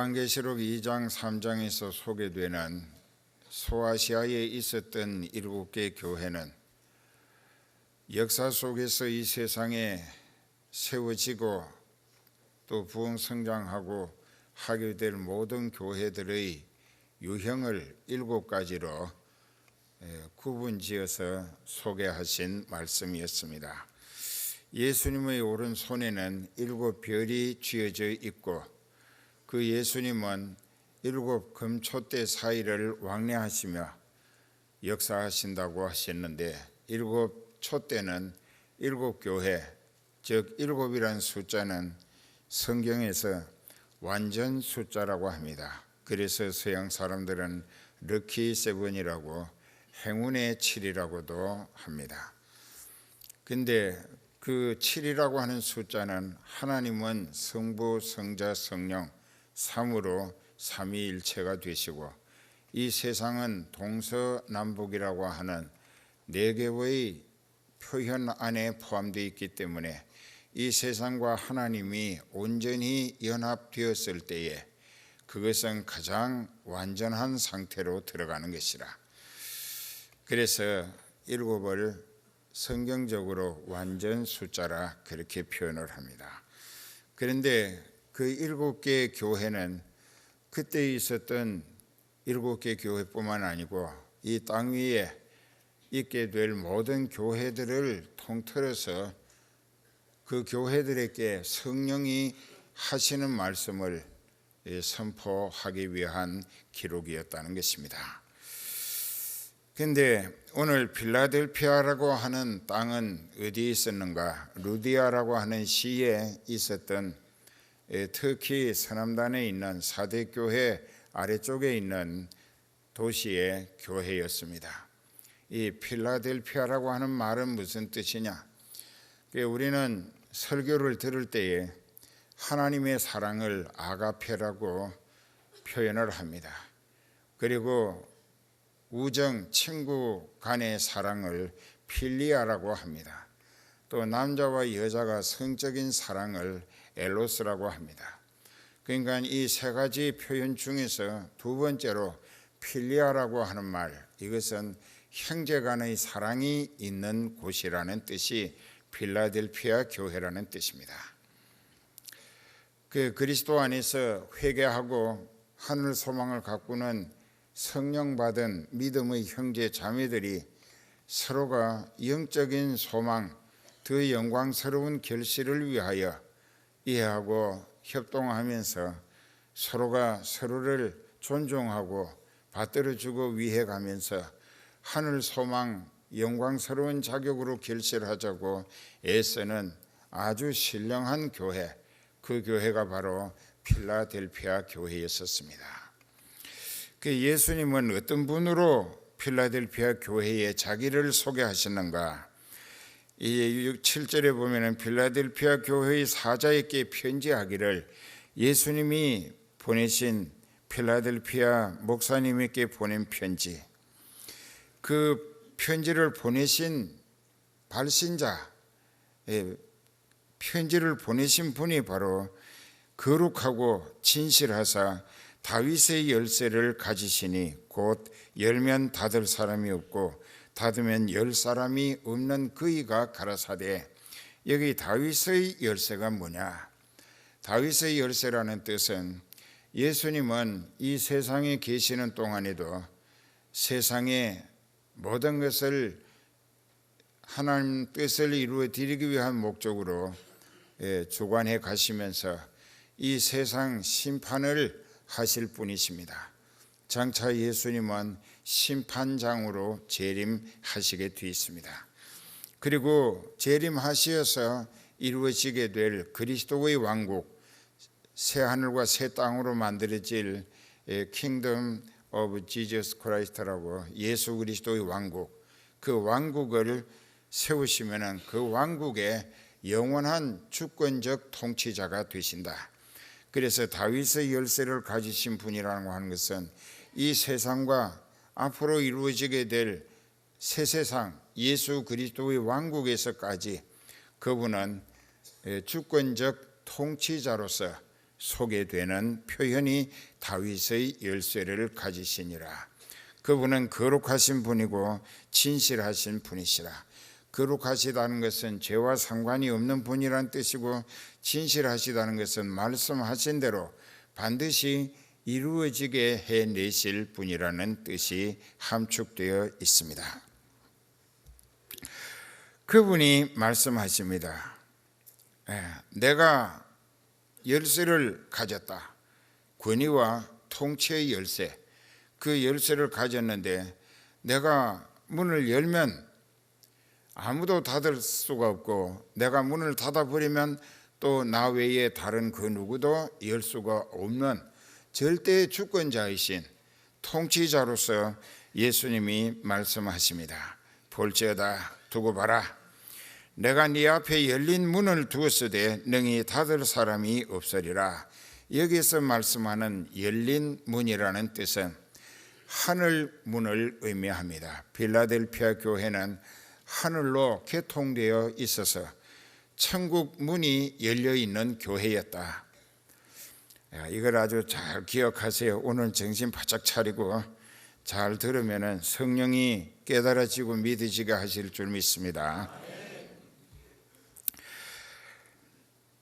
요한계시록 2장 3장에서 소개되는 소아시아에 있었던 7개 교회는 역사 속에서 이 세상에 세워지고 또 부흥성장하고 하게 될 모든 교회들의 유형을 7가지로 구분지어서 소개하신 말씀이었습니다. 예수님의 오른손에는 7별이 쥐어져 있고 그 예수님은 7 금초대 사이를 왕래하시며 역사하신다고 하셨는데 7 촛대는 7 교회, 즉 7이라는 숫자는 성경에서 완전 숫자라고 합니다. 그래서 서양 사람들은 럭키 세븐이라고 행운의 7이라고도 합니다. 근데 그 7이라고 하는 숫자는 하나님은 성부, 성자, 성령 3으로 삼위일체가 되시고 이 세상은 동서남북이라고 하는 4개의 표현 안에 포함되어 있기 때문에 이 세상과 하나님이 온전히 연합되었을 때에 그것은 가장 완전한 상태로 들어가는 것이라. 그래서 7을 성경적으로 완전 숫자라 그렇게 표현을 합니다. 그런데 그 7개의 교회는 그때 있었던 7개 교회뿐만 아니고 이 땅 위에 있게 될 모든 교회들을 통틀어서 그 교회들에게 성령이 하시는 말씀을 선포하기 위한 기록이었다는 것입니다. 그런데 오늘 필라델피아라고 하는 땅은 어디에 있었는가? 루디아라고 하는 시에 있었던 터키 서남단에 있는 사대교회 아래쪽에 있는 도시의 교회였습니다. 이 필라델피아라고 하는 말은 무슨 뜻이냐? 우리는 설교를 들을 때에 하나님의 사랑을 아가페라고 표현을 합니다. 그리고 우정, 친구 간의 사랑을 필리아라고 합니다. 또 남자와 여자가 성적인 사랑을 엘로스라고 합니다. 그러니까 이 3가지 표현 중에서 2번째로 필리아라고 하는 말, 이것은 형제 간의 사랑이 있는 곳이라는 뜻이 필라델피아 교회라는 뜻입니다. 그 그리스도 안에서 회개하고 하늘 소망을 가꾸는 성령 받은 믿음의 형제 자매들이 서로가 영적인 소망, 더 영광스러운 결실을 위하여 이해하고 협동하면서 서로가 서로를 존중하고 받들어주고 위해가면서 하늘 소망, 영광스러운 자격으로 결실하자고 애쓰는 아주 신령한 교회, 그 교회가 바로 필라델피아 교회였었습니다. 그 예수님은 어떤 분으로 필라델피아 교회에 자기를 소개하셨는가? 이 7절에 보면은 필라델피아 교회의 사자에게 편지하기를 예수님이 보내신 필라델피아 목사님에게 보낸 편지, 그 편지를 보내신 발신자, 편지를 보내신 분이 바로 거룩하고 진실하사 다윗의 열쇠를 가지시니 곧 열면 닫을 사람이 없고 닫으면 열 사람이 없는 그이가 가라사대. 여기 다윗의 열쇠가 뭐냐? 다윗의 열쇠라는 뜻은 예수님은 이 세상에 계시는 동안에도 세상의 모든 것을 하나님 뜻을 이루어 드리기 위한 목적으로 주관해 가시면서 이 세상 심판을 하실 분이십니다. 장차 예수님은 심판장으로 재림하시게 되어 있습니다. 그리고 재림하시어서 이루어지게 될 그리스도의 왕국, 새 하늘과 새 땅으로 만들어질 킹덤 오브 지저스 크라이스트라고 예수 그리스도의 왕국, 그 왕국을 세우시면은 그 왕국의 영원한 주권적 통치자가 되신다. 그래서 다윗의 열쇠를 가지신 분이라고 하는 것은 이 세상과 앞으로 이루어지게 될 새 세상 예수 그리스도의 왕국에서까지 그분은 주권적 통치자로서 소개되는 표현이 다윗의 열쇠를 가지시니라. 그분은 거룩하신 분이고 진실하신 분이시라. 거룩하시다는 것은 죄와 상관이 없는 분이란 뜻이고, 진실하시다는 것은 말씀하신 대로 반드시 이루어지게 해내실 분이라는 뜻이 함축되어 있습니다. 그분이 말씀하십니다. 내가 열쇠를 가졌다. 권위와 통치의 열쇠, 그 열쇠를 가졌는데 내가 문을 열면 아무도 닫을 수가 없고, 내가 문을 닫아버리면 또 나 외에 다른 그 누구도 열 수가 없는 절대 주권자이신 통치자로서 예수님이 말씀하십니다. 볼지어다 두고 봐라. 내가 네 앞에 열린 문을 두었으되 능히 닫을 사람이 없으리라. 여기서 말씀하는 열린 문이라는 뜻은 하늘 문을 의미합니다. 필라델피아 교회는 하늘로 개통되어 있어서 천국 문이 열려 있는 교회였다. 이걸 아주 잘 기억하세요. 오늘 정신 바짝 차리고 잘 들으면 성령이 깨달아지고 믿으시게 하실 줄 믿습니다.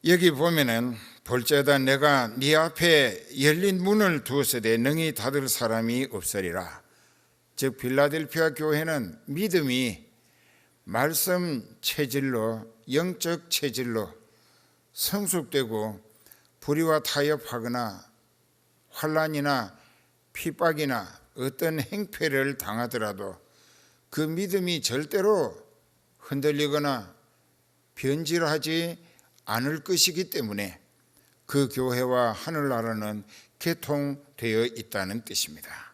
여기 보면은 볼지어다 내가 네 앞에 열린 문을 두었으되 능히 닫을 사람이 없으리라. 즉 빌라델피아 교회는 믿음이 말씀 체질로, 영적 체질로 성숙되고 불의와 타협하거나 환난이나 핍박이나 어떤 행패를 당하더라도 그 믿음이 절대로 흔들리거나 변질하지 않을 것이기 때문에 그 교회와 하늘나라는 개통되어 있다는 뜻입니다.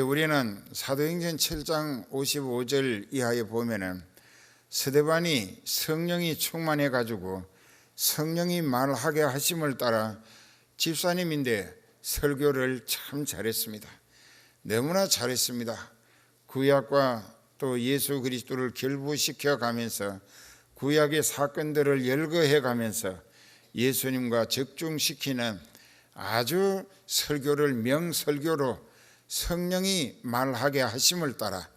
우리는 사도행전 7장 55절 이하에 보면은 스데반이 성령이 충만해 가지고 성령이 말하게 하심을 따라 집사님인데 설교를 참 잘했습니다. 너무나 잘했습니다. 구약과 또 예수 그리스도를 결부시켜 가면서 구약의 사건들을 열거해 가면서 예수님과 적중시키는 아주 설교를 명설교로 성령이 말하게 하심을 따라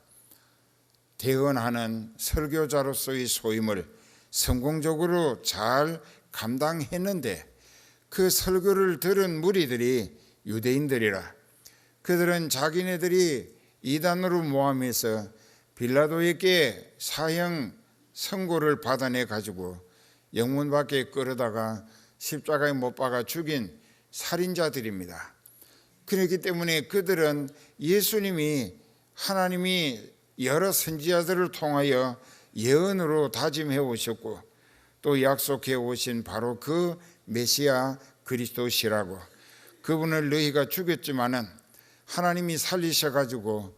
대언하는 설교자로서의 소임을 성공적으로 잘 감당했는데, 그 설교를 들은 무리들이 유대인들이라 그들은 자기네들이 이단으로 모함해서 빌라도에게 사형 선고를 받아내 가지고 영문 밖에 끌어다가 십자가에 못 박아 죽인 살인자들입니다. 그렇기 때문에 그들은 예수님이 하나님이 여러 선지자들을 통하여 예언으로 다짐해 오셨고 또 약속해 오신 바로 그 메시아 그리스도시라고, 그분을 너희가 죽였지만은 하나님이 살리셔가지고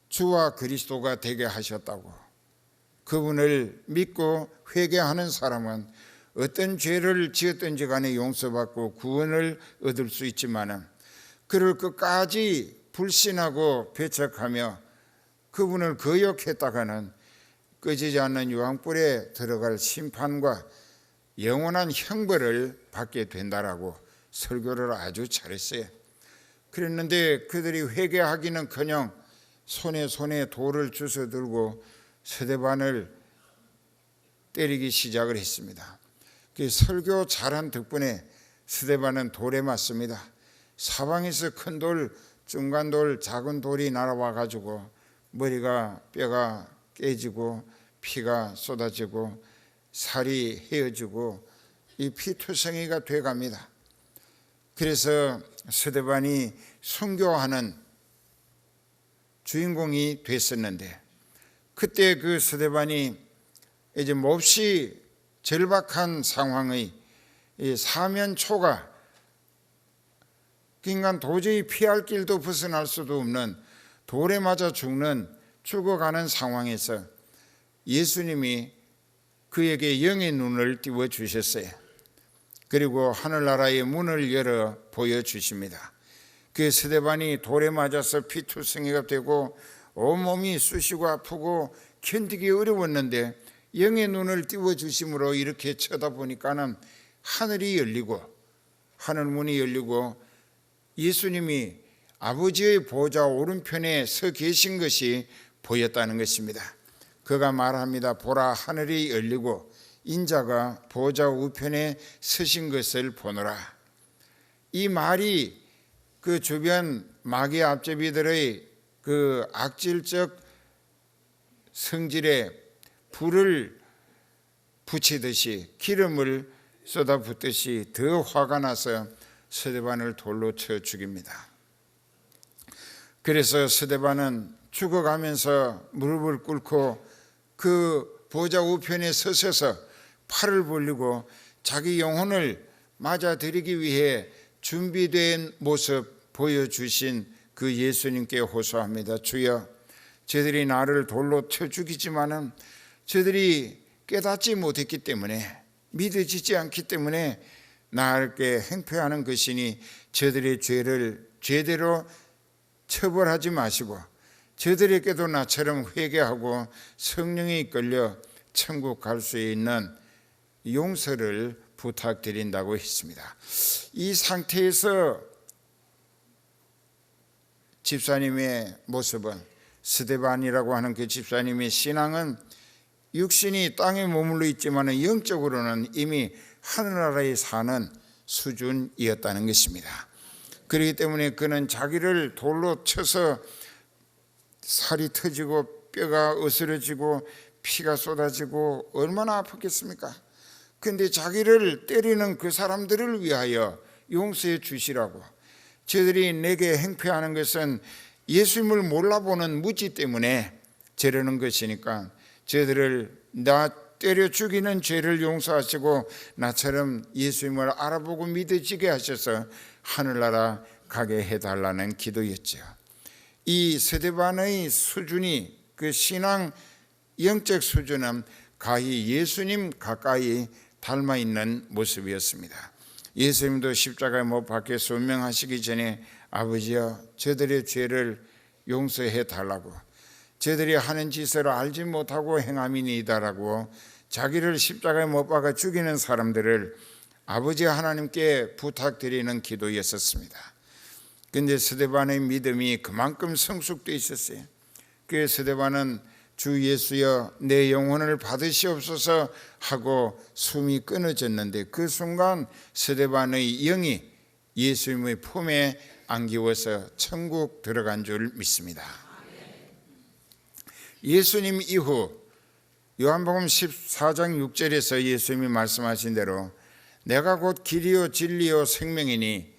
주와 그리스도가 되게 하셨다고, 그분을 믿고 회개하는 사람은 어떤 죄를 지었든지 간에 용서받고 구원을 얻을 수 있지만은 그를 끝까지 불신하고 배척하며 그분을 거역했다가는 꺼지지 않는 유황불에 들어갈 심판과 영원한 형벌을 받게 된다라고 설교를 아주 잘했어요. 그랬는데 그들이 회개하기는커녕 손에 돌을 주워 들고 스데반을 때리기 시작을 했습니다. 그 설교 잘한 덕분에 스데반은 돌에 맞습니다. 사방에서 큰 돌, 중간 돌, 작은 돌이 날아와 가지고 머리가, 뼈가 깨지고 피가 쏟아지고 살이 헤어지고 이 피투성이가 돼갑니다. 그래서 스데반이 순교하는 주인공이 됐었는데, 그때 그 스데반이 이제 몹시 절박한 상황의 사면초가, 그러니까 도저히 피할 길도 벗어날 수도 없는 돌에 맞아 죽어가는 상황에서 예수님이 그에게 영의 눈을 띄워주셨어요. 그리고 하늘나라의 문을 열어 보여주십니다. 그 스데반이 돌에 맞아서 피투성이가 되고 온몸이 쑤시고 아프고 견디기 어려웠는데 영의 눈을 띄워주심으로 이렇게 쳐다보니까는 하늘이 열리고 하늘 문이 열리고 예수님이 아버지의 보좌 오른편에 서 계신 것이 보였다는 것입니다. 그가 말합니다. 보라, 하늘이 열리고 인자가 보좌 우편에 서신 것을 보노라. 이 말이 그 주변 마귀 앞제비들의 그 악질적 성질에 불을 붙이듯이 기름을 쏟아붓듯이 더 화가 나서 스데반을 돌로 쳐 죽입니다. 그래서 스데반은 죽어가면서 무릎을 꿇고 그 보좌 우편에 서셔서 팔을 벌리고 자기 영혼을 맞아들이기 위해 준비된 모습 보여주신 그 예수님께 호소합니다. 주여, 저들이 나를 돌로 쳐 죽이지만은 저들이 깨닫지 못했기 때문에, 믿어지지 않기 때문에 나에게 행패하는 것이니 저들의 죄를 죄대로 처벌하지 마시고 저들에게도 나처럼 회개하고 성령에 이끌려 천국 갈 수 있는 용서를 부탁드린다고 했습니다. 이 상태에서 집사님의 모습은, 스데반이라고 하는 그 집사님의 신앙은 육신이 땅에 머물러 있지만 영적으로는 이미 하늘나라에 사는 수준이었다는 것입니다. 그렇기 때문에 그는 자기를 돌로 쳐서 살이 터지고 뼈가 으스러지고 피가 쏟아지고 얼마나 아팠겠습니까? 그런데 자기를 때리는 그 사람들을 위하여 용서해 주시라고, 저들이 내게 행패하는 것은 예수님을 몰라보는 무지 때문에 저러는 것이니까 저들을 나 때려 죽이는 죄를 용서하시고 나처럼 예수님을 알아보고 믿어지게 하셔서 하늘나라 가게 해달라는 기도였죠. 이 스데반의 수준이, 그 신앙 영적 수준은 가히 예수님 가까이 닮아 있는 모습이었습니다. 예수님도 십자가에 못 박혀 순명하시기 전에 아버지여, 저들의 죄를 용서해 달라고, 저들이 하는 짓을 알지 못하고 행함이니이다라고 자기를 십자가에 못 박아 죽이는 사람들을 아버지 하나님께 부탁드리는 기도였었습니다. 그런데 스데반의 믿음이 그만큼 성숙되어 있었어요. 그 스데반은 주 예수여, 내 영혼을 받으시옵소서 하고 숨이 끊어졌는데 그 순간 스데반의 영이 예수님의 품에 안기워서 천국 들어간 줄 믿습니다. 예수님 이후 요한복음 14장 6절에서 예수님이 말씀하신 대로 내가 곧 길이요 진리요 생명이니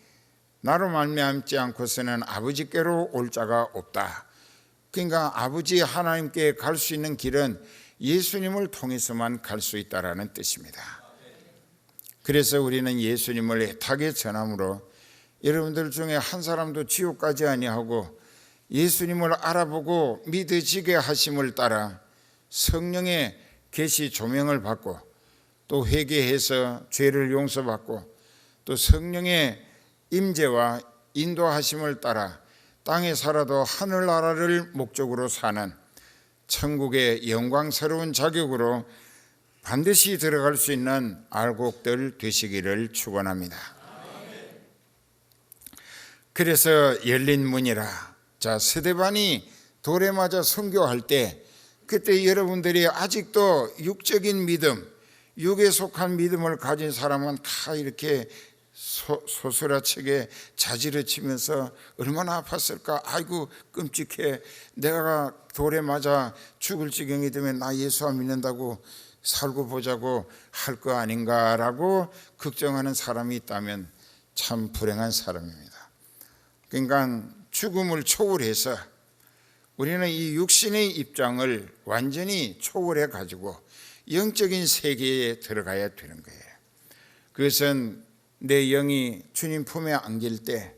나로 말미암지 않고서는 아버지께로 올 자가 없다. 그러니까 아버지 하나님께 갈 수 있는 길은 예수님을 통해서만 갈 수 있다라는 뜻입니다. 그래서 우리는 예수님을 애타게 전함으로 여러분들 중에 한 사람도 지옥 가지 아니하고 예수님을 알아보고 믿어지게 하심을 따라 성령의 계시 조명을 받고 또 회개해서 죄를 용서받고 또 성령의 임재와 인도하심을 따라 땅에 살아도 하늘나라를 목적으로 사는 천국의 영광스러운 자격으로 반드시 들어갈 수 있는 알곡들 되시기를 축원합니다. 그래서 열린 문이라. 자, 스데반이 돌에 맞아 순교할 때 그때 여러분들이 아직도 육적인 믿음, 육에 속한 믿음을 가진 사람은 다 이렇게 소스라치게 자지러치면서 얼마나 아팠을까. 아이고 끔찍해, 내가 돌에 맞아 죽을 지경이 되면 나 예수 믿는다고 살고 보자고 할 거 아닌가라고 걱정하는 사람이 있다면 참 불행한 사람입니다. 그러니까 죽음을 초월해서 우리는 이 육신의 입장을 완전히 초월해 가지고 영적인 세계에 들어가야 되는 거예요. 그것은 내 영이 주님 품에 안길 때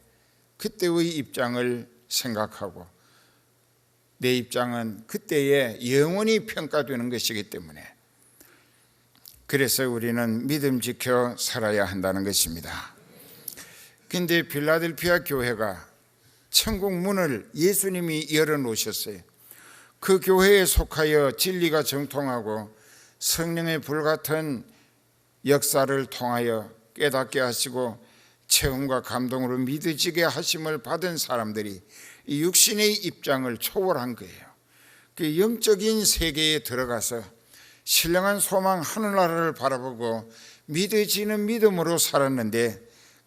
그때의 입장을 생각하고 내 입장은 그때에 영원히 평가되는 것이기 때문에 그래서 우리는 믿음 지켜 살아야 한다는 것입니다. 그런데 필라델피아 교회가 천국 문을 예수님이 열어놓으셨어요. 그 교회에 속하여 진리가 정통하고 성령의 불같은 역사를 통하여 깨닫게 하시고 체험과 감동으로 믿어지게 하심을 받은 사람들이 이 육신의 입장을 초월한 거예요. 그 영적인 세계에 들어가서 신령한 소망 하늘나라를 바라보고 믿어지는 믿음으로 살았는데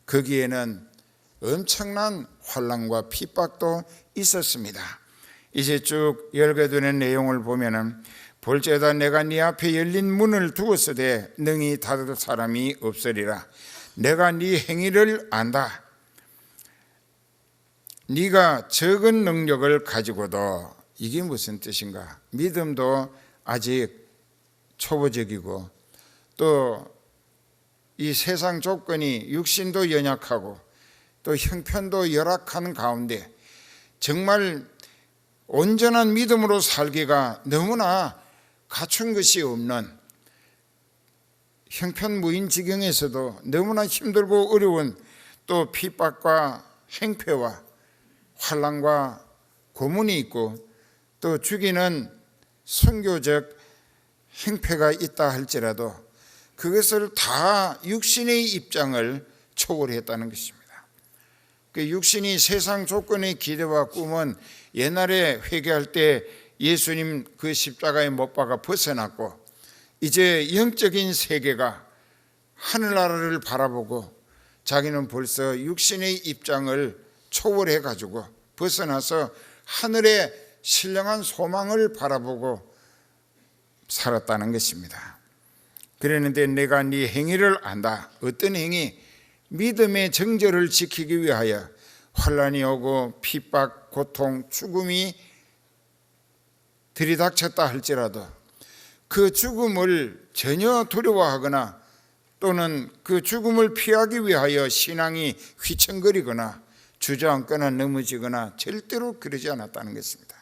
거기에는 엄청난 환난과 핍박도 있었습니다. 이제 쭉 열거되는 내용을 보면은 볼지어다 내가 네 앞에 열린 문을 두었으되 능히 닫을 사람이 없으리라. 내가 네 행위를 안다. 네가 적은 능력을 가지고도, 이게 무슨 뜻인가? 믿음도 아직 초보적이고 또 이 세상 조건이 육신도 연약하고 또 형편도 열악한 가운데 정말 온전한 믿음으로 살기가 너무나 갖춘 것이 없는 형편무인 지경에서도 너무나 힘들고 어려운 또 핍박과 행패와 환난과 고문이 있고 또 죽이는 선교적 행패가 있다 할지라도 그것을 다 육신의 입장을 초월했다는 것입니다. 그 육신이 세상 조건의 기대와 꿈은 옛날에 회개할 때 예수님 그 십자가의 못 박아 벗어났고 이제 영적인 세계가 하늘나라를 바라보고 자기는 벌써 육신의 입장을 초월해 가지고 벗어나서 하늘의 신령한 소망을 바라보고 살았다는 것입니다. 그랬는데 내가 네 행위를 안다. 어떤 행위? 믿음의 정절을 지키기 위하여 환난이 오고 핍박, 고통, 죽음이 들이닥쳤다 할지라도 그 죽음을 전혀 두려워하거나 또는 그 죽음을 피하기 위하여 신앙이 휘청거리거나 주저앉거나 넘어지거나 절대로 그러지 않았다는 것입니다.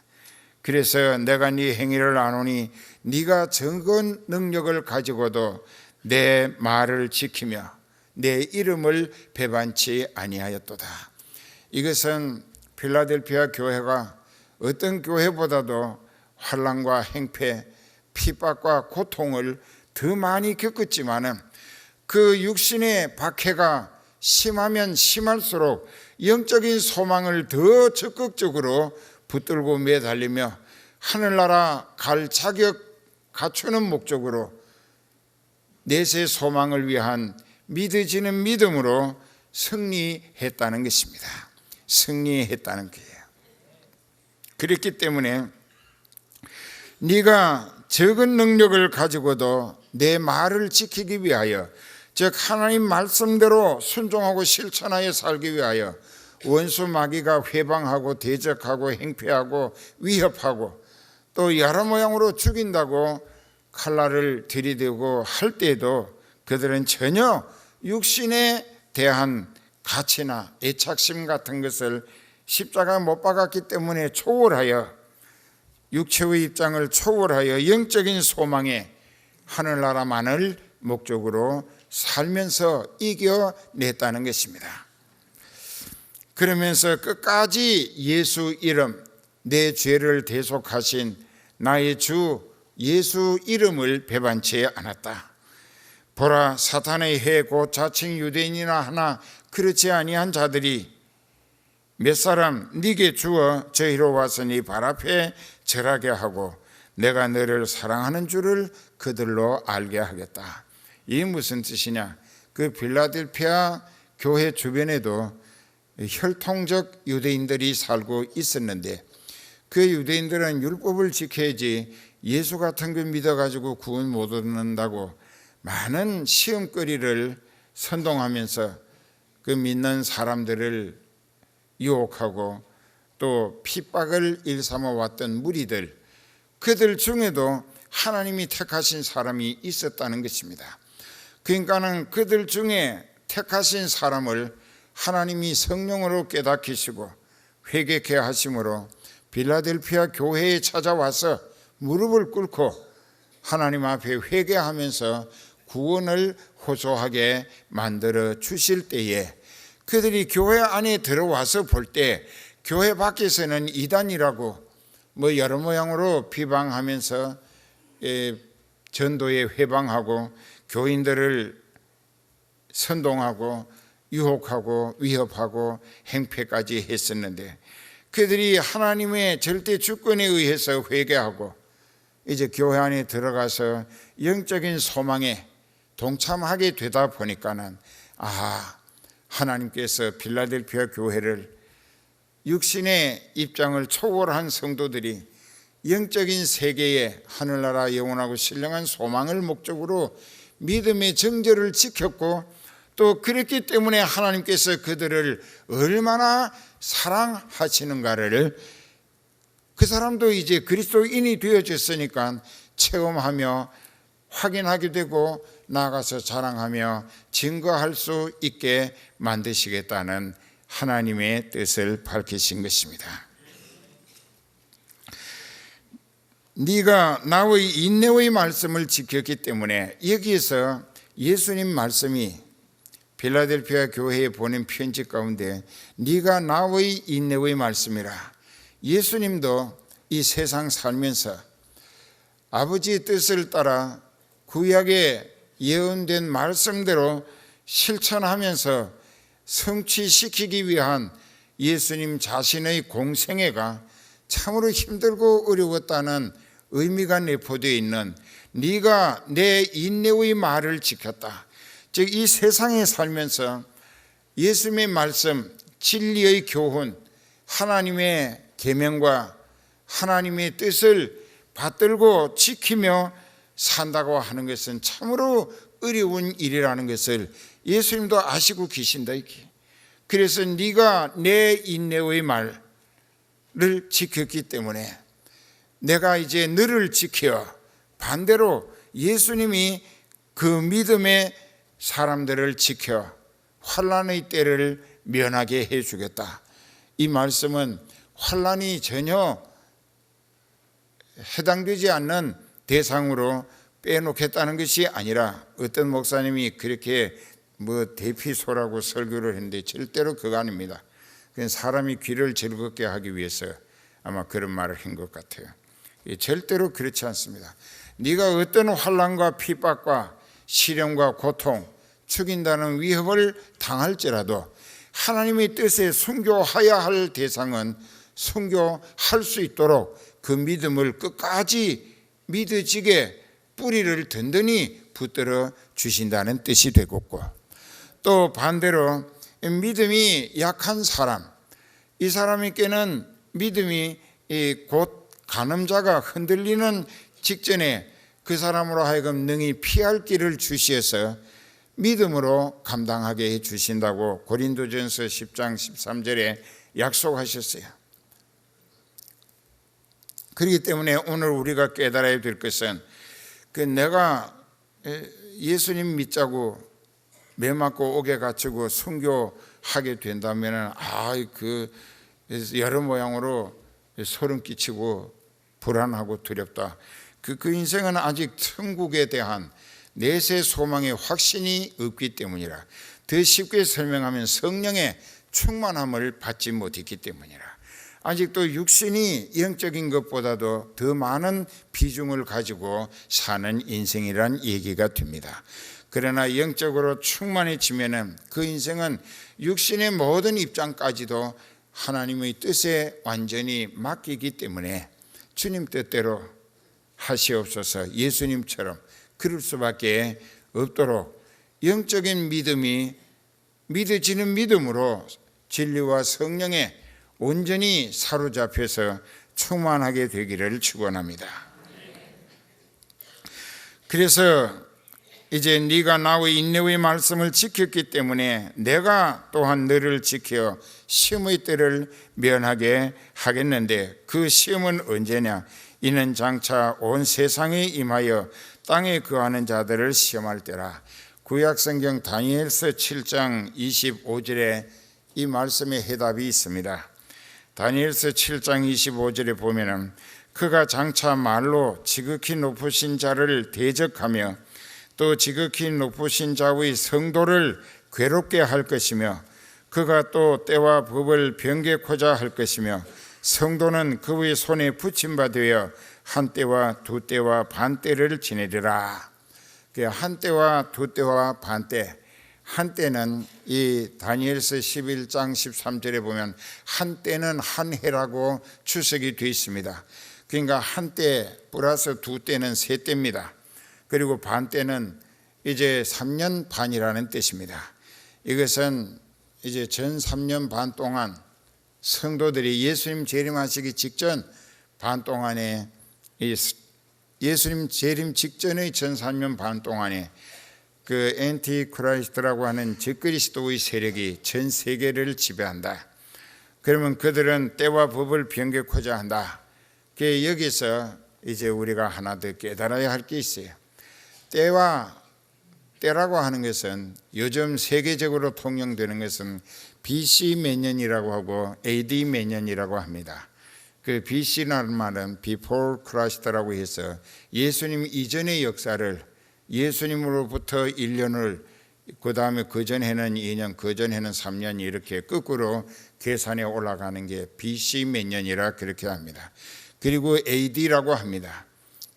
그래서 내가 네 행위를 아노니 네가 적은 능력을 가지고도 내 말을 지키며 내 이름을 배반치 아니하였도다. 이것은 필라델피아 교회가 어떤 교회보다도 환난과 행패, 핍박과 고통을 더 많이 겪었지만은 그 육신의 박해가 심하면 심할수록 영적인 소망을 더 적극적으로 붙들고 매달리며 하늘나라 갈 자격 갖추는 목적으로 내세 소망을 위한 믿어지는 믿음으로 승리했다는 것입니다. 승리했다는 거예요. 그렇기 때문에 네가 적은 능력을 가지고도 내 말을 지키기 위하여, 즉 하나님 말씀대로 순종하고 실천하여 살기 위하여 원수 마귀가 회방하고 대적하고 행패하고 위협하고 또 여러 모양으로 죽인다고 칼날을 들이대고 할 때에도 그들은 전혀 육신에 대한 가치나 애착심 같은 것을 십자가에 못 박았기 때문에 초월하여 육체의 입장을 초월하여 영적인 소망에 하늘나라만을 목적으로 살면서 이겨냈다는 것입니다. 그러면서 끝까지 예수 이름, 내 죄를 대속하신 나의 주 예수 이름을 배반치 않았다. 보라, 사탄의 해 곧 자칭 유대인이나 하나 그렇지 아니한 자들이 몇 사람 네게 주어 저희로 와서 네 발 앞에 절하게 하고 내가 너를 사랑하는 줄을 그들로 알게 하겠다. 이게 무슨 뜻이냐? 그 빌라델피아 교회 주변에도 혈통적 유대인들이 살고 있었는데 그 유대인들은 율법을 지켜야지 예수 같은 걸 믿어가지고 구원 못 얻는다고 많은 시험거리를 선동하면서 그 믿는 사람들을 유혹하고 또 핍박을 일삼아 왔던 무리들, 그들 중에도 하나님이 택하신 사람이 있었다는 것입니다. 그러니까는 그들 중에 택하신 사람을 하나님이 성령으로 깨닫히시고 회개케 하심으로 빌라델피아 교회에 찾아와서 무릎을 꿇고 하나님 앞에 회개하면서 구원을 호소하게 만들어 주실 때에 그들이 교회 안에 들어와서 볼 때 교회 밖에서는 이단이라고 뭐 여러 모양으로 비방하면서 전도에 회방하고 교인들을 선동하고 유혹하고 위협하고 행패까지 했었는데, 그들이 하나님의 절대 주권에 의해서 회개하고 이제 교회 안에 들어가서 영적인 소망에 동참하게 되다 보니까는 하나님께서 필라델피아 교회를 육신의 입장을 초월한 성도들이 영적인 세계에 하늘나라 영원하고 신령한 소망을 목적으로 믿음의 정절을 지켰고, 또 그랬기 때문에 하나님께서 그들을 얼마나 사랑하시는가를 그 사람도 이제 그리스도인이 되어졌으니까 체험하며 확인하게 되고 나아가서 자랑하며 증거할 수 있게 만드시겠다는 하나님의 뜻을 밝히신 것입니다. 네가 나의 인내의 말씀을 지켰기 때문에, 여기에서 예수님 말씀이 필라델피아 교회에 보낸 편지 가운데 네가 나의 인내의 말씀이라, 예수님도 이 세상 살면서 아버지의 뜻을 따라 구약에 예언된 말씀대로 실천하면서 성취시키기 위한 예수님 자신의 공생애가 참으로 힘들고 어려웠다는 의미가 내포되어 있는 네가 내 인내의 말을 지켰다. 즉, 이 세상에 살면서 예수님의 말씀, 진리의 교훈, 하나님의 계명과 하나님의 뜻을 받들고 지키며 산다고 하는 것은 참으로 어려운 일이라는 것을 예수님도 아시고 계신다. 그래서 네가 내 인내의 말을 지켰기 때문에 내가 이제 너를 지켜 반대로 예수님이 그 믿음의 사람들을 지켜 환난의 때를 면하게 해주겠다. 이 말씀은 환난이 전혀 해당되지 않는 대상으로 빼놓겠다는 것이 아니라, 어떤 목사님이 그렇게 대피소라고 설교를 했는데 절대로 그거 아닙니다. 그건 사람이 귀를 즐겁게 하기 위해서 아마 그런 말을 한 것 같아요. 절대로 그렇지 않습니다. 네가 어떤 환난과 핍박과 시련과 고통, 죽인다는 위협을 당할지라도 하나님의 뜻에 순교하여야 할 대상은 순교할 수 있도록 그 믿음을 끝까지 믿어지게 뿌리를 든든히 붙들어 주신다는 뜻이 되겠고, 또 반대로 믿음이 약한 사람, 이 사람에게는 믿음이 곧 간음자가 흔들리는 직전에 그 사람으로 하여금 능히 피할 길을 주시어서 믿음으로 감당하게 해 주신다고 고린도전서 10장 13절에 약속하셨어요. 그렇기 때문에 오늘 우리가 깨달아야 될 것은, 내가 예수님 믿자고 매 맞고 옥에 갇히고 순교하게 된다면 여러 모양으로 소름 끼치고 불안하고 두렵다. 그 인생은 아직 천국에 대한 내세 소망의 확신이 없기 때문이라. 더 쉽게 설명하면 성령의 충만함을 받지 못했기 때문이라. 아직도 육신이 영적인 것보다도 더 많은 비중을 가지고 사는 인생이란 얘기가 됩니다. 그러나 영적으로 충만해지면 그 인생은 육신의 모든 입장까지도 하나님의 뜻에 완전히 맡기기 때문에 주님 뜻대로 하시옵소서, 예수님처럼 그럴 수밖에 없도록 영적인 믿음이 믿어지는 믿음으로 진리와 성령에 온전히 사로잡혀서 충만하게 되기를 축원합니다. 그래서 이제 네가 나의 인내의 말씀을 지켰기 때문에 내가 또한 너를 지켜 시험의 때를 면하게 하겠는데, 그 시험은 언제냐? 이는 장차 온 세상에 임하여 땅에 거하는 자들을 시험할 때라. 구약성경 다니엘서 7장 25절에 이 말씀의 해답이 있습니다. 다니엘서 7장 25절에 보면은 그가 장차 말로 지극히 높으신 자를 대적하며 또 지극히 높으신 자의 성도를 괴롭게 할 것이며, 그가 또 때와 법을 변개코자 할 것이며, 성도는 그의 손에 붙임받으여 한 때와 두 때와 반 때를 지내리라. 한 때와 두 때와 반 때, 한때는 이 다니엘서 11장 13절에 보면 한때는 한 해라고 추석이 되어 있습니다. 그러니까 한때 플러스 두 때는 세 때입니다. 그리고 반 때는 이제 3년 반이라는 뜻입니다. 이것은 이제 전 3년 반 동안 성도들이 예수님 재림하시기 직전 반 동안에, 예수님 재림 직전의 전 3년 반 동안에 그 엔티크라이스트라고 하는 적그리스도의 세력이 전 세계를 지배한다. 그러면 그들은 때와 법을 변개코자 한다. 여기서 이제 우리가 하나 더 깨달아야 할 게 있어요. 때라고 하는 것은 요즘 세계적으로 통용되는 것은 BC 몇 년이라고 하고 AD 몇 년이라고 합니다. 그 BC라는 말은 Before Christ라고 해서 예수님 이전의 역사를, 예수님으로부터 1년을, 그 다음에 그 전에는 2년, 그 전에는 3년 이렇게 거꾸로 계산해 올라가는 게 BC 몇 년이라 그렇게 합니다. 그리고 AD라고 합니다.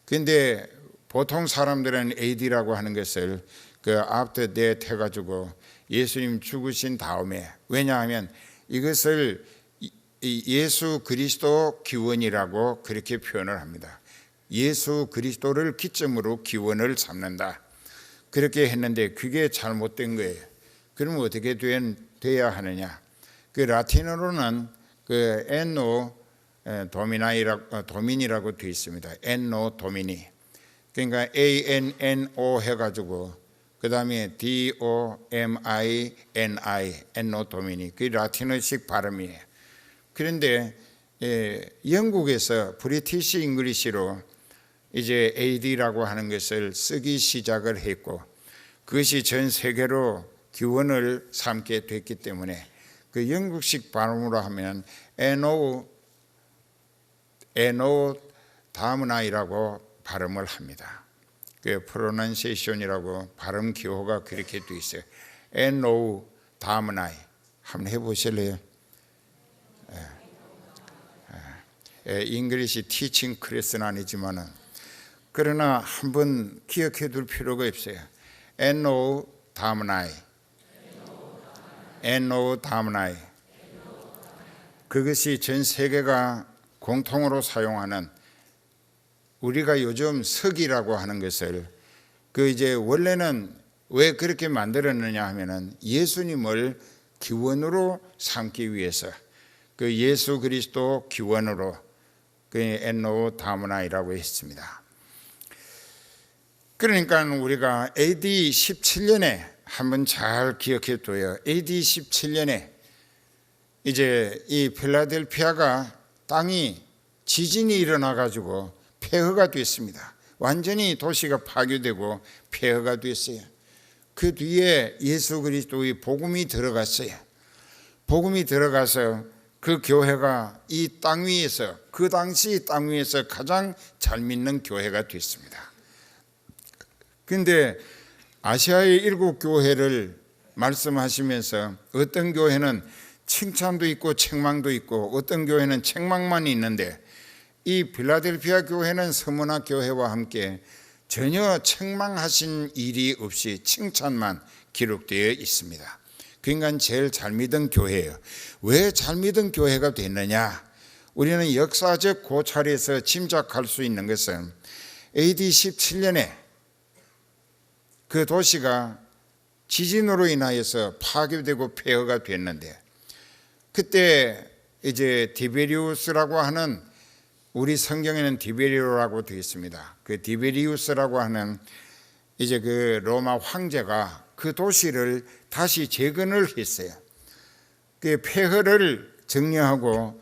그런데 보통 사람들은 AD라고 하는 것을 그 after death 해가지고 예수님 죽으신 다음에, 왜냐하면 이것을 예수 그리스도 기원이라고 그렇게 표현을 합니다. 예수 그리스도를 기점으로 기원을 삼는다. 그렇게 했는데 그게 잘못된 거예요. 그러면 어떻게 돼야 하느냐? 그 라틴어로는 그 엔노 도미니라고 되어 있습니다. 엔노 도미니. 그러니까 ANNO 해가지고 그 다음에 DOMINI 엔노 도미니. 그 라틴어식 발음이에요. 그런데 영국에서 브리티시 잉글리시로 이제 AD라고 하는 것을 쓰기 시작을 했고, 그것이 전 세계로 기원을 삼게 됐기 때문에 그 영국식 발음으로 하면 NO 다문화이라고 발음을 합니다. 그 프로넌시에이션이라고 발음 기호가 그렇게 되어 있어요. NO 다문화이. 한번 해보실래요? 잉글리시 티칭 클래스는 아니지만은, 그러나 한번 기억해 둘 필요가 없어요. NO 다문화이. NO 다문화이. 그것이 전 세계가 공통으로 사용하는, 우리가 요즘 석이라고 하는 것을 그 이제 원래는 왜 그렇게 만들었느냐 하면은 예수님을 기원으로 삼기 위해서, 그 예수 그리스도 기원으로 그 엔노 다문화이라고 했습니다. 그러니까 우리가 AD 17년에 한번 잘 기억해 둬요. AD 17년에 이제 이 필라델피아가 땅이 지진이 일어나 가지고 폐허가 됐습니다. 완전히 도시가 파괴되고 폐허가 됐어요. 그 뒤에 예수 그리스도의 복음이 들어갔어요. 복음이 들어가서 그 교회가 이 땅 위에서, 그 당시 땅 위에서 가장 잘 믿는 교회가 됐습니다. 그런데 아시아의 7교회를 말씀하시면서 어떤 교회는 칭찬도 있고 책망도 있고 어떤 교회는 책망만 있는데, 이 필라델피아 교회는 서문화 교회와 함께 전혀 책망하신 일이 없이 칭찬만 기록되어 있습니다. 그러니까 제일 잘 믿은 교회예요. 왜 잘 믿은 교회가 됐느냐? 우리는 역사적 고찰에서 짐작할 수 있는 것은 AD 17년에 그 도시가 지진으로 인하여서 파괴되고 폐허가 됐는데, 그때 이제 디베리우스라고 하는, 우리 성경에는 디베리오라고 되어 있습니다. 그 디베리우스라고 하는 이제 그 로마 황제가 그 도시를 다시 재건을 했어요. 그 폐허를 정리하고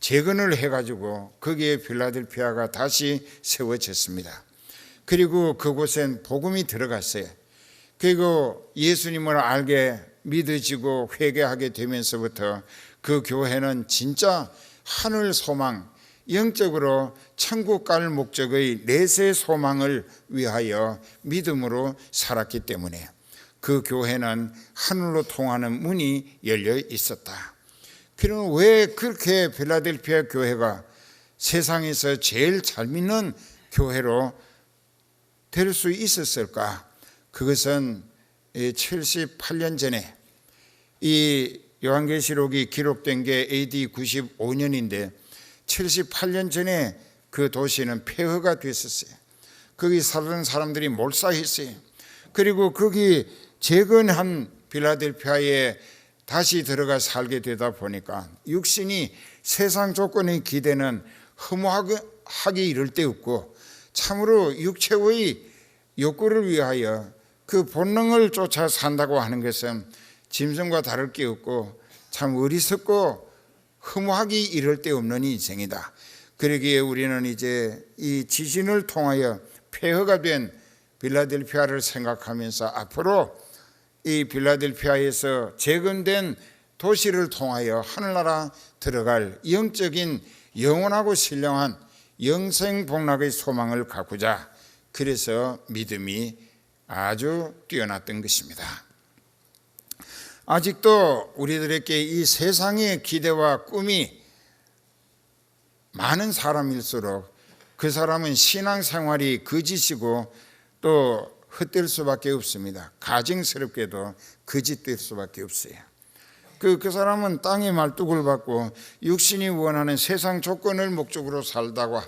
재건을 해가지고 거기에 필라델피아가 다시 세워졌습니다. 그리고 그곳엔 복음이 들어갔어요. 그리고 예수님을 알게 믿어지고 회개하게 되면서부터 그 교회는 진짜 하늘 소망, 영적으로 천국 갈 목적의 내세 소망을 위하여 믿음으로 살았기 때문에 그 교회는 하늘로 통하는 문이 열려 있었다. 그럼 왜 그렇게 필라델피아 교회가 세상에서 제일 잘 믿는 교회로 될 수 있었을까? 그것은 78년 전에 이 요한계시록이 기록된 게 AD 95년인데 78년 전에 그 도시는 폐허가 됐었어요. 거기 살던 사람들이 몰사했어요. 그리고 거기 재건한 필라델피아에 다시 들어가 살게 되다 보니까 육신이 세상 조건의 기대는 허무하기 이를 데 없고 참으로 육체의 욕구를 위하여 그 본능을 쫓아 산다고 하는 것은 짐승과 다를 게 없고 참 어리석고 허무하기 이를 데 없는 인생이다. 그러기에 우리는 이제 이 지진을 통하여 폐허가 된 필라델피아를 생각하면서 앞으로 이 필라델피아에서 재건된 도시를 통하여 하늘나라 들어갈 영적인 영원하고 신령한 영생복락의 소망을 갖고자 그래서 믿음이 아주 뛰어났던 것입니다. 아직도 우리들에게 이 세상의 기대와 꿈이 많은 사람일수록 그 사람은 신앙생활이 거짓이고 또 헛될 수밖에 없습니다. 가증스럽게도 거짓될 수밖에 없어요. 그 사람은 땅의 말뚝을 받고 육신이 원하는 세상 조건을 목적으로 살다고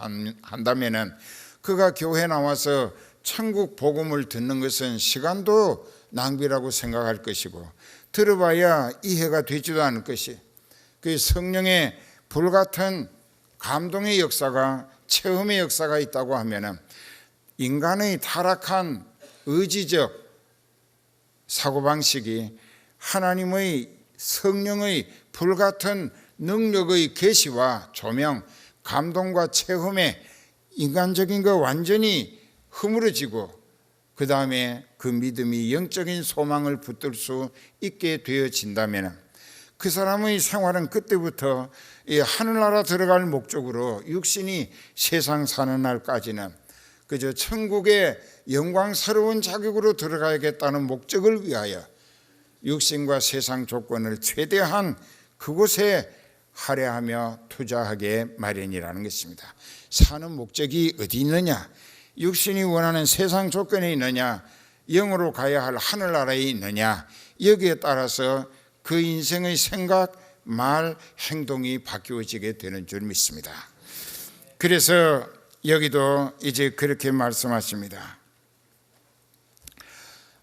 한다면은 그가 교회 나와서 천국 복음을 듣는 것은 시간도 낭비라고 생각할 것이고 들어봐야 이해가 되지도 않을 것이 그 성령의 불같은 감동의 역사가 체험의 역사가 있다고 하면은 인간의 타락한 의지적 사고방식이 하나님의 성령의 불같은 능력의 계시와 조명, 감동과 체험에 인간적인 거 완전히 허물어지고 그 다음에 그 믿음이 영적인 소망을 붙들 수 있게 되어진다면 그 사람의 생활은 그때부터 이 하늘나라 들어갈 목적으로 육신이 세상 사는 날까지는 그저 천국의 영광스러운 자격으로 들어가야겠다는 목적을 위하여 육신과 세상 조건을 최대한 그곳에 할애하며 투자하게 마련이라는 것입니다. 사는 목적이 어디 있느냐? 육신이 원하는 세상 조건에 있느냐? 영으로 가야 할 하늘나라에 있느냐? 여기에 따라서 그 인생의 생각, 말, 행동이 바뀌어지게 되는 줄 믿습니다. 그래서 여기도 이제 그렇게 말씀하십니다.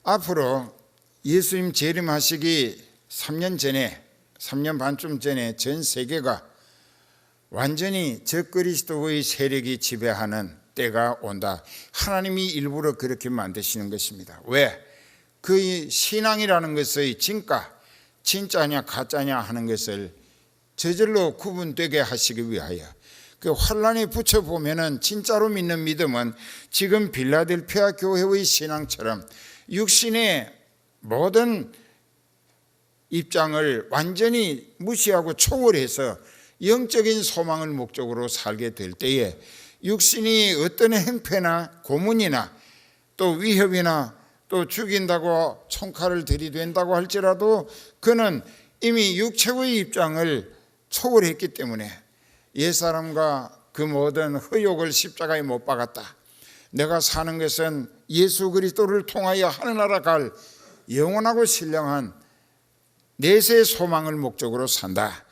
앞으로 예수님 재림하시기 3년 반쯤 전에 전 세계가 완전히 적그리스도의 세력이 지배하는 때가 온다. 하나님이 일부러 그렇게 만드시는 것입니다. 왜? 그 신앙이라는 것의 진짜냐 가짜냐 하는 것을 저절로 구분되게 하시기 위하여 그 환란에 붙여보면은 진짜로 믿는 믿음은 지금 빌라델피아 교회의 신앙처럼 육신의 모든 입장을 완전히 무시하고 초월해서 영적인 소망을 목적으로 살게 될 때에 육신이 어떤 행패나 고문이나 또 위협이나 또 죽인다고 총칼을 들이댄다고 할지라도 그는 이미 육체의 입장을 초월했기 때문에 옛사람과 그 모든 허욕을 십자가에 못 박았다. 내가 사는 것은 예수 그리스도를 통하여 하늘나라 갈 영원하고 신령한 내세의 소망을 목적으로 산다.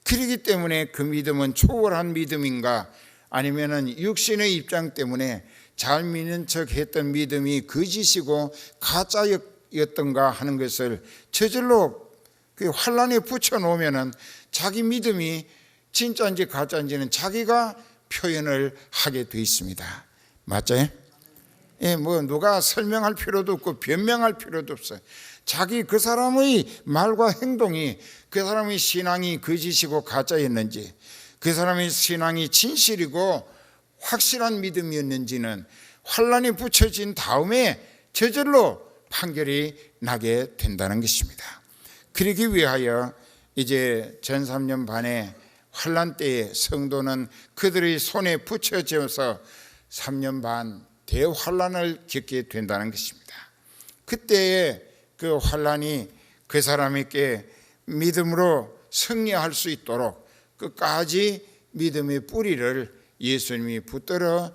그렇기 때문에 그 믿음은 초월한 믿음인가 아니면은 육신의 입장 때문에 잘 믿는 척 했던 믿음이 거짓이고 가짜였던가 하는 것을 저절로 그 환란에 붙여놓으면은 자기 믿음이 진짜인지 가짜인지는 자기가 표현을 하게 돼 있습니다. 맞죠? 예, 뭐 누가 설명할 필요도 없고 변명할 필요도 없어요. 자기 그 사람의 말과 행동이 그 사람의 신앙이 거짓이고 가짜였는지 그 사람의 신앙이 진실이고 확실한 믿음이었는지는 환란에 붙여진 다음에 저절로 판결이 나게 된다는 것입니다. 그러기 위하여 이제 전 3년 반의 환란 때에 성도는 그들의 손에 붙여져서 3년 반 대환란을 겪게 된다는 것입니다. 그때의 그 환란이 그 사람에게 믿음으로 승리할 수 있도록 끝까지 믿음의 뿌리를 예수님이 붙들어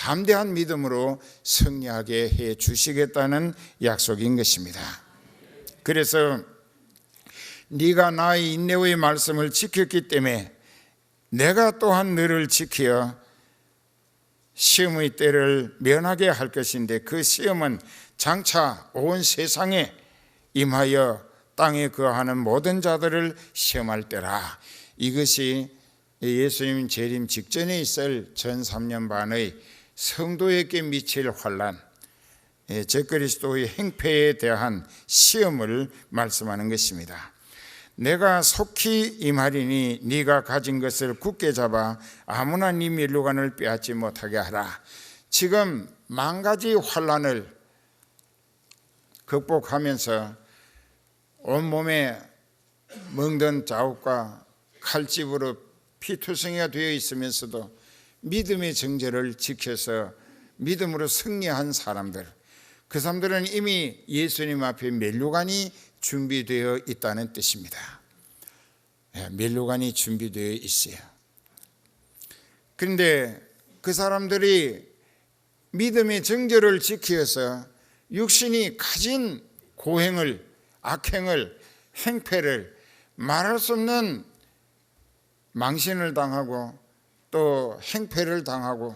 담대한 믿음으로 승리하게 해 주시겠다는 약속인 것입니다. 그래서 네가 나의 인내의 말씀을 지켰기 때문에 내가 또한 너를 지켜 시험의 때를 면하게 할 것인데, 그 시험은 장차 온 세상에 임하여 땅에 거하는 모든 자들을 시험할 때라. 이것이 예수님 재림 직전에 있을 전 3년 반의 성도에게 미칠 환난, 적그리스도의 행패에 대한 시험을 말씀하는 것입니다. 내가 속히 임하리니 네가 가진 것을 굳게 잡아 아무나 네 면류관을 빼앗지 못하게 하라. 지금 만 가지 환난을 극복하면서 온몸에 멍든 자욱과 칼집으로 피투성이가 되어 있으면서도 믿음의 정절을 지켜서 믿음으로 승리한 사람들, 그 사람들은 이미 예수님 앞에 면류관이 준비되어 있다는 뜻입니다. 면류관이 준비되어 있어요. 그런데 그 사람들이 믿음의 정절을 지켜서 육신이 가진 고행을, 악행을, 행패를 말할 수 없는 망신을 당하고 또 행패를 당하고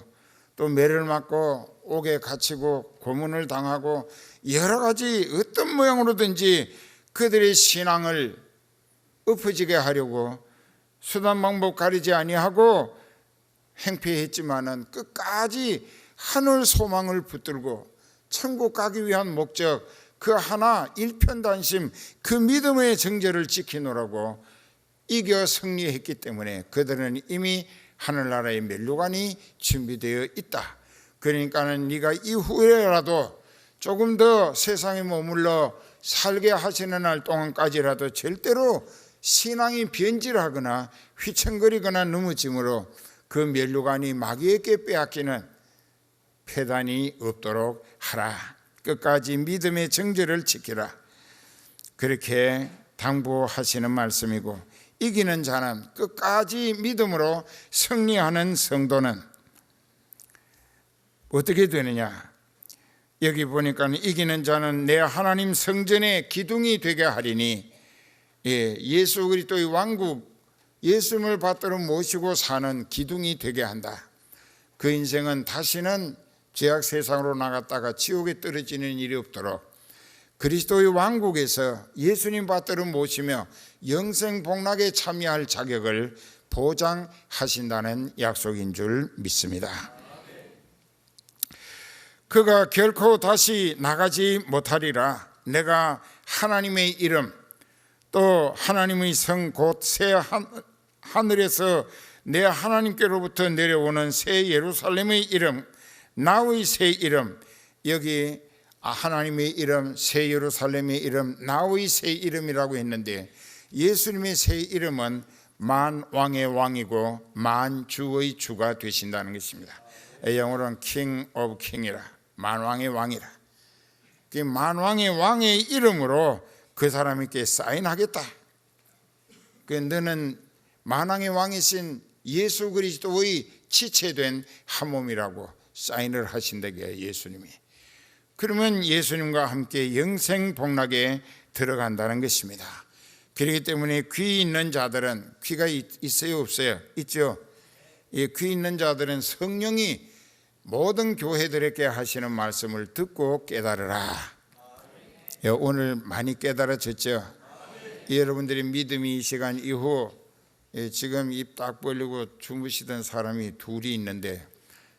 또 매를 맞고 옥에 갇히고 고문을 당하고 여러 가지 어떤 모양으로든지 그들의 신앙을 엎어지게 하려고 수단 방법 가리지 아니하고 행패했지만은 끝까지 하늘 소망을 붙들고 천국 가기 위한 목적 그 하나 일편단심 그 믿음의 정절을 지키노라고 이겨 승리했기 때문에 그들은 이미 하늘나라의 면류관이 준비되어 있다. 그러니까는 네가 이후에라도 조금 더 세상에 머물러 살게 하시는 날 동안까지라도 절대로 신앙이 변질하거나 휘청거리거나 넘어짐으로 그 면류관이 마귀에게 빼앗기는 패단이 없도록 하라. 끝까지 믿음의 정절을 지키라. 그렇게 당부하시는 말씀이고, 이기는 자는, 끝까지 믿음으로 승리하는 성도는 어떻게 되느냐? 여기 보니까 이기는 자는 내 하나님 성전의 기둥이 되게 하리니, 예수 그리스도의 왕국, 예수님을 받들어 모시고 사는 기둥이 되게 한다. 그 인생은 다시는 죄악 세상으로 나갔다가 지옥에 떨어지는 일이 없도록 그리스도의 왕국에서 예수님 받들어 모시며 영생 복락에 참여할 자격을 보장하신다는 약속인 줄 믿습니다. 그가 결코 다시 나가지 못하리라. 내가 하나님의 이름 또 하나님의 성 곧 새 하늘에서 내 하나님께로부터 내려오는 새 예루살렘의 이름, 나의 새 이름, 여기 하나님의 이름, 새 예루살렘의 이름, 나의 새 이름이라고 했는데 예수님의 새 이름은 만왕의 왕이고 만주의 주가 되신다는 것입니다. 영어로는 King of King이라, 만왕의 왕이라. 그 만왕의 왕의 이름으로 그 사람에게 사인하겠다. 그 너는 만왕의 왕이신 예수 그리스도의 지체된 한 몸이라고 사인을 하신다고요, 예수님이. 그러면 예수님과 함께 영생 복락에 들어간다는 것입니다. 그렇기 때문에 귀 있는 자들은, 귀가 있어요 없어요? 있죠. 귀 있는 자들은 성령이 모든 교회들에게 하시는 말씀을 듣고 깨달으라. 오늘 많이 깨달아졌죠. 여러분들의 믿음이 이 시간 이후, 지금 입 딱 벌리고 주무시던 사람이 둘이 있는데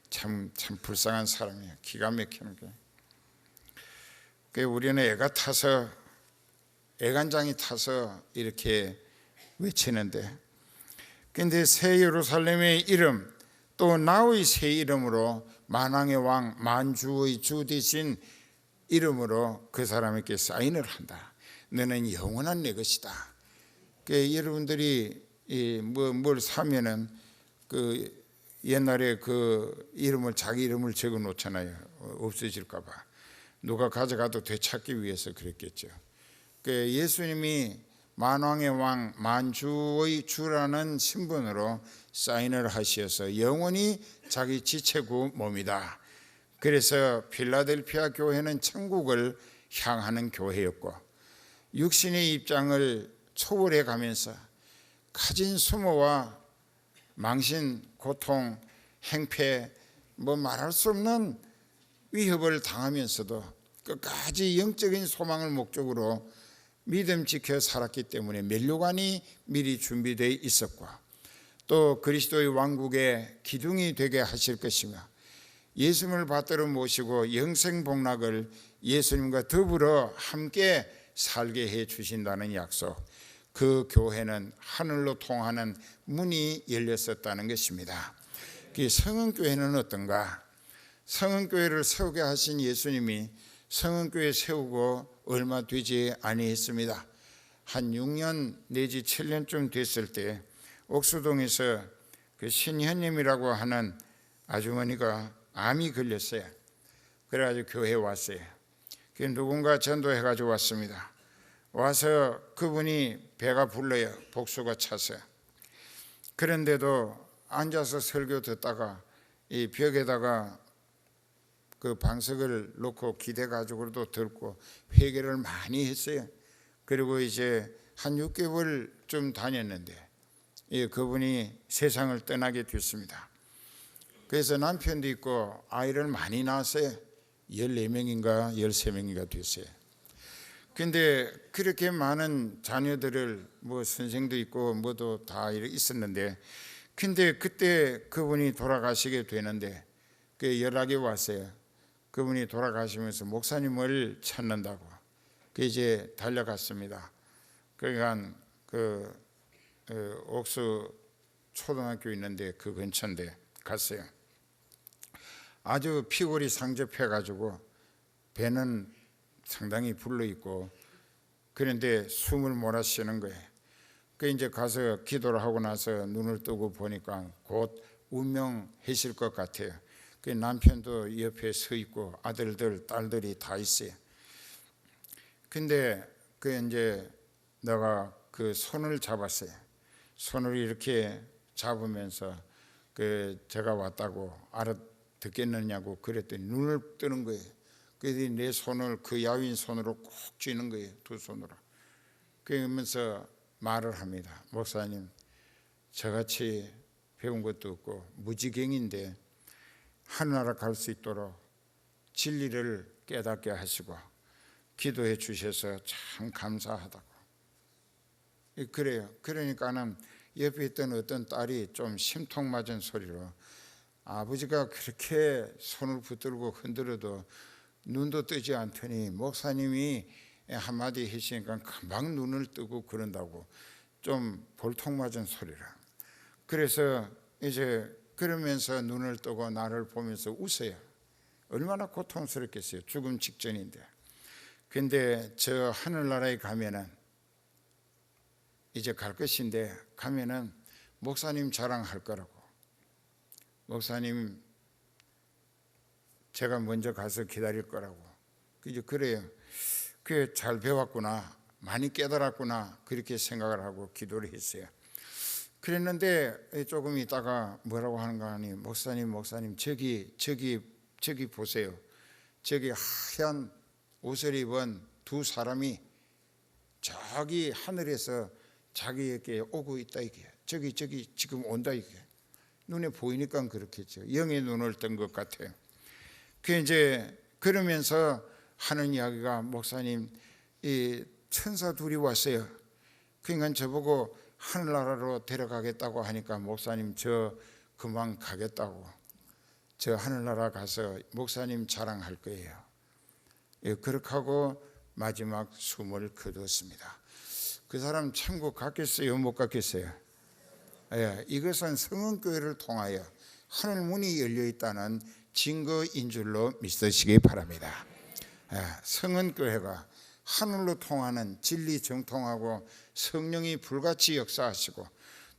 참 불쌍한 사람이에요. 기가 막히는 게. 우리는 애가 타서, 애간장이 타서 이렇게 외치는데, 근데 새 예루살렘의 이름 또 나의 새 이름으로 만왕의 왕, 만주의 주 되신 이름으로 그 사람에게 사인을 한다. 너는 영원한 내 것이다. 여러분들이 뭘 사면은 그 옛날에 그 이름을, 자기 이름을 적어 놓잖아요. 없어질까 봐. 누가 가져가도 되찾기 위해서 그랬겠죠. 예수님이 만왕의 왕 만주의 주라는 신분으로 사인을 하셔서 영원히 자기 지체구 몸이다. 그래서 필라델피아 교회는 천국을 향하는 교회였고, 육신의 입장을 초월해 가면서 가진 수모와 망신, 고통, 행패, 말할 수 없는 위협을 당하면서도 끝까지 영적인 소망을 목적으로 믿음 지켜 살았기 때문에 면류관이 미리 준비되어 있었고, 또 그리스도의 왕국의 기둥이 되게 하실 것이며, 예수님을 받들어 모시고 영생 복락을 예수님과 더불어 함께 살게 해 주신다는 약속, 그 교회는 하늘로 통하는 문이 열렸었다는 것입니다. 그 성은교회는 어떤가? 성은교회를 세우게 하신 예수님이 성은교회 세우고 얼마 되지 아니했습니다. 한 6년 내지 7년쯤 됐을 때 옥수동에서 그 신현님이라고 하는 아주머니가 암이 걸렸어요. 그래가지고 교회에 왔어요. 그 누군가 전도해가지고 왔습니다. 와서 그분이 배가 불러요. 복수가 차서. 그런데도 앉아서 설교 듣다가 이 벽에다가 그 방석을 놓고 기대가지고도 듣고 회개를 많이 했어요. 그리고 이제 한 6개월쯤 다녔는데 그분이 세상을 떠나게 됐습니다. 그래서 남편도 있고 아이를 많이 낳았어요. 14명인가 13명인가 됐어요. 근데 그렇게 많은 자녀들을 선생도 있고 뭐도 다 있었는데, 근데 그때 그분이 돌아가시게 되는데 그 연락이 왔어요. 그분이 돌아가시면서 목사님을 찾는다고. 그 이제 달려갔습니다. 그러니까 옥수 초등학교 있는데 그 근처인데 갔어요. 아주 피골이 상접해가지고 배는 상당히 불러있고, 그런데 숨을 몰아쉬는 거예요. 그 이제 가서 기도를 하고 나서 눈을 뜨고 보니까 곧 운명하실 것 같아요. 그 남편도 옆에 서 있고 아들들 딸들이 다 있어요. 근데 그 이제 내가 그 손을 잡았어요. 손을 이렇게 잡으면서 제가 왔다고 알아듣겠느냐고 그랬더니 눈을 뜨는 거예요. 그래서 내 손을 그 야윈 손으로 꼭 쥐는 거예요. 두 손으로. 그러면서 말을 합니다. 목사님, 저같이 배운 것도 없고 무지경인데 하늘나라 갈 수 있도록 진리를 깨닫게 하시고 기도해 주셔서 참 감사하다고. 그래요. 그러니까는 옆에 있던 어떤 딸이 좀 심통맞은 소리로, 아버지가 그렇게 손을 붙들고 흔들어도 눈도 뜨지 않더니 목사님이 한마디 하시니까 금방 눈을 뜨고 그런다고, 좀 볼통맞은 소리라. 그래서 이제 그러면서 눈을 뜨고 나를 보면서 웃어요. 얼마나 고통스럽겠어요. 죽음 직전인데. 근데 저 하늘나라에 가면은 이제 갈 것인데, 가면은 목사님 자랑할 거라고. 목사님 제가 먼저 가서 기다릴 거라고. 그래요. 그게 잘 배웠구나, 많이 깨달았구나, 그렇게 생각을 하고 기도를 했어요. 그랬는데 조금 있다가 뭐라고 하는가 하니, 목사님 저기 보세요. 저기 하얀 옷을 입은 두 사람이 저기 하늘에서 자기에게 오고 있다 이게. 저기 지금 온다 이게. 눈에 보이니까 그렇겠죠. 영의 눈을 뜬 것 같아요. 그 이제 그러면서 하는 이야기가, 목사님 이 천사 둘이 왔어요. 그러니까 저보고 하늘나라로 데려가겠다고 하니까, 목사님 저 그만 가겠다고. 저 하늘나라 가서 목사님 자랑할 거예요. 그렇게 하고 마지막 숨을 거두었습니다. 그 사람 천국 갔겠어요? 못 갔겠어요? 이것은 성은교회를 통하여 하늘 문이 열려 있다는 증거인 줄로 믿으시기 바랍니다. 성은교회가 하늘로 통하는 진리 정통하고 성령이 불같이 역사하시고,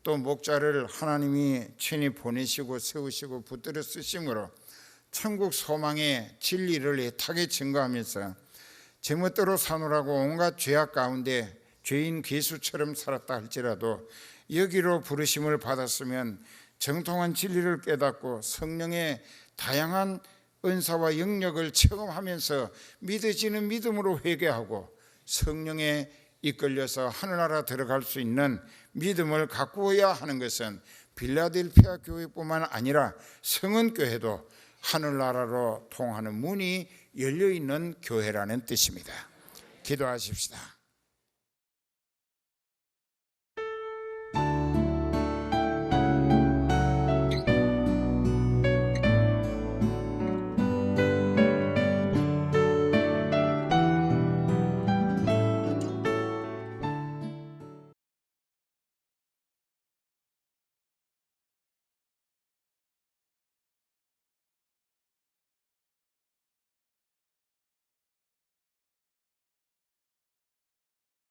또 목자를 하나님이 친히 보내시고 세우시고 붙들어 쓰심으로 천국 소망의 진리를 애타게 증거하면서 제멋대로 사노라고 온갖 죄악 가운데 죄인 괴수처럼 살았다 할지라도 여기로 부르심을 받았으면 정통한 진리를 깨닫고 성령의 다양한 은사와 영역을 체험하면서 믿어지는 믿음으로 회개하고 성령에 이끌려서 하늘나라 들어갈 수 있는 믿음을 가꾸어야 하는 것은 빌라델피아 교회뿐만 아니라 성은교회도 하늘나라로 통하는 문이 열려있는 교회라는 뜻입니다. 기도하십시다.